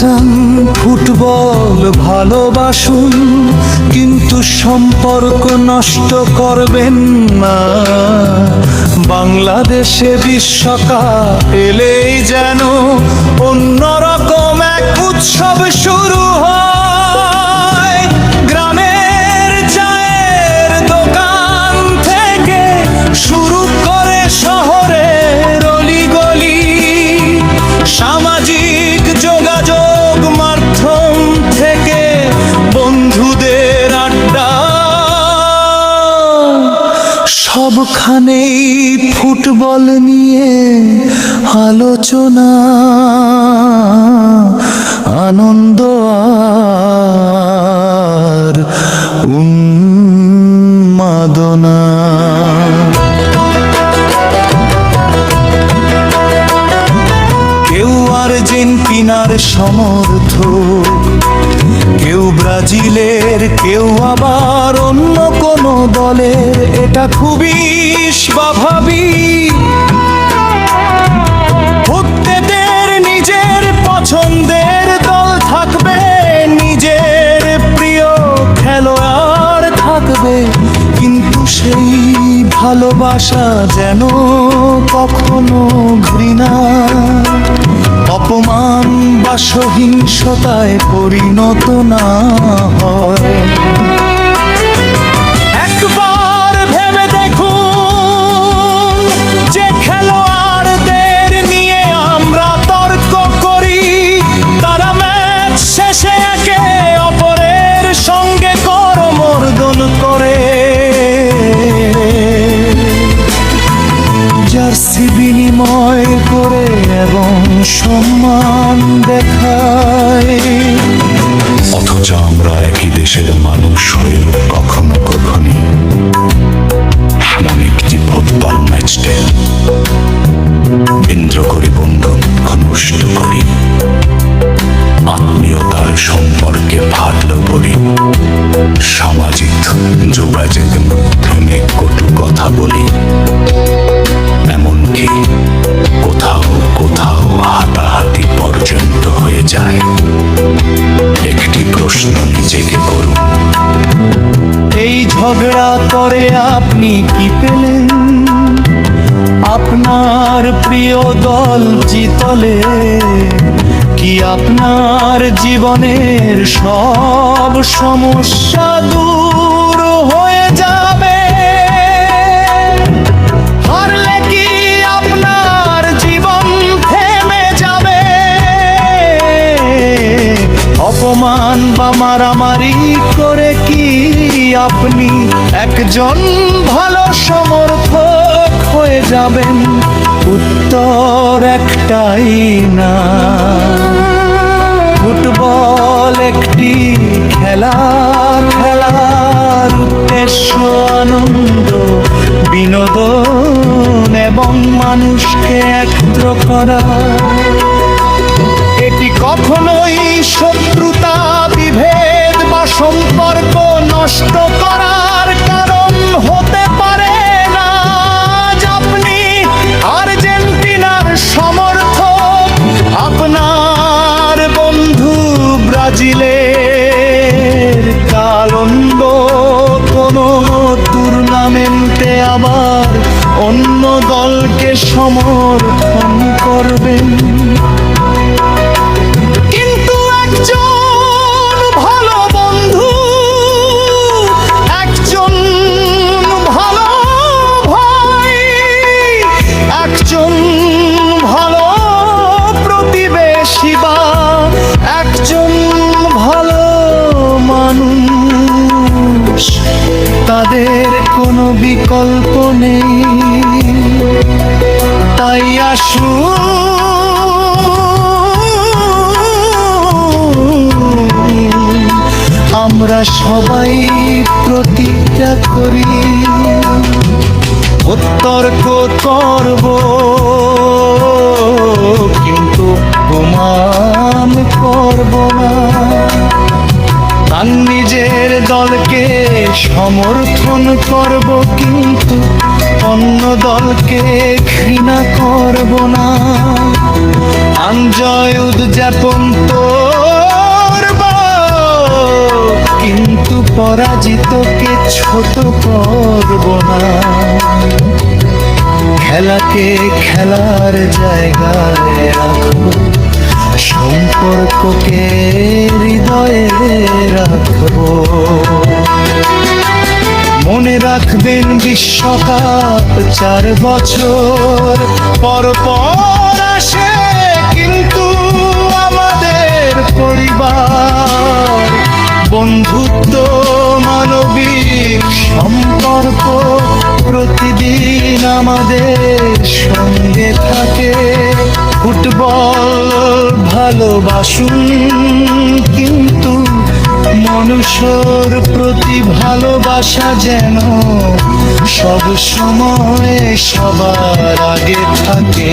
চান ফুটবল ভালোবাসুন, কিন্তু সম্পর্ক নষ্ট করবেন না। বাংলাদেশে বিশ্বকাপ এলেই যেন অন্যরকম এক উৎসব শুরু হয়। গ্রামের চায়ের দোকান থেকে শুরু করে শহরের অলিগলি, সামাজিক যোগাযোগ মাধ্যম থেকে বন্ধুদের আড্ডা, সবখানেই ফুটবল নিয়ে আলোচনা, আনন্দ আর উন্মাদনা। কেউ আর্জেন্টিনার সমর্থক, কেউ ব্রাজিলের, কেউ আবার অন্য কোনো দলের, এটা খুবই স্বাভাবিক। ভক্তদের নিজের পছন্দের দল থাকবে, নিজের প্রিয় খেলোয়াড় থাকবে, কিন্তু সেই ভালোবাসা যেন কখনো ঘৃণা, অপমান বা সহিংসতায় পরিণত না হয়। একবার ভেবে দেখুন, যে খেলোয়াড়দের নিয়ে আমরা তর্ক করি, তারা ম্যাচ শেষে একে অপরের সঙ্গে করমর্দন করে, জার্সি বিনিময় করে এবং সম্মান দেখায়। অথচ আমরা একই দেশের মানুষ হয়েও কখনো কখনই এমন একটি ফুটবল ম্যাচকে কেন্দ্র করে বন্ধুত্ব নষ্ট করি, আত্মীয়তার সম্পর্কে ভালো বলি, সামাজিক যোগাযোগের মাধ্যমে কটু কথা বলি, এমনকি কোথাও কোথাও হাতাহাতি পর্যন্ত হয়ে যায়। একটি প্রশ্ন নিজেকে করুন, এই ঝগড়া করে আপনি কি পেলেন? আপনার প্রিয় দল জিতলে কি আপনার জীবনের সব সমস্যা দূর হয়ে যাবে? হারলে কি আপনার জীবন থেমে যাবে? অপমান বা মারামারি করে কি আপনি একজন ভালো সমর্থক হয়ে যাবেন? উত্তর একটাই না। ফুটবল একটি খেলা, খেলার উদ্দেশ্য আনন্দ, বিনোদন এবং মানুষকে একত্র করা। এটি কখনোই শত্রুতা, বিভেদ বা সম্পর্ক নষ্ট করার কারণ হতে পারে না। আপনি আর্জেন্টিনার সমর্থক, আপনার বন্ধু ব্রাজিলের, কালন্দ কোনো টুর্নামেন্টে আবার অন্য দলকে সমর্থন করবেন। কিন্তু একজন ভালো বন্ধু, একজন ভালো ভাই, একজন ভালো প্রতিবেশী বা একজন ভালো মানুষ, তাদের কোনো বিকল্প নেই। তাই আসুন আমরা সবাই প্রতিজ্ঞা করি, তর্ক করব কিন্তু প্রমাণ করব না। তার নিজের দলকে সমর্থন করব কিন্তু অন্য দলকে ঘৃণা করব না। জয় উদযাপন তো পরাজিতকে ছোট করব না, খেলাকে খেলার জায়গায় রাখবো, সম্পর্ককে হৃদয়ে রাখবো। মনে রাখবেন বিশ্বকাপ 4 বছর পর পর আসে, কিন্তু আমাদের পরিবার, বন্ধুত্ব মানবিক সম্পর্ক প্রতিদিন আমাদের সঙ্গে থাকে। ফুটবল ভালোবাসুন, কিন্তু মানুষের প্রতি ভালোবাসা যেন সব সময় সবার আগে থাকে।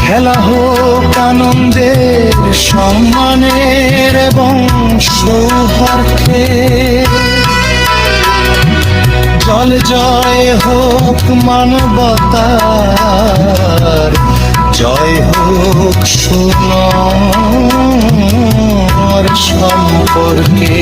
খেলা হোক আনন্দের, সম্মানের এবং সৌহার্দ্যের, জল জয় হোক মানবতার, জয় হোক সুন্দর সম্পর্কে।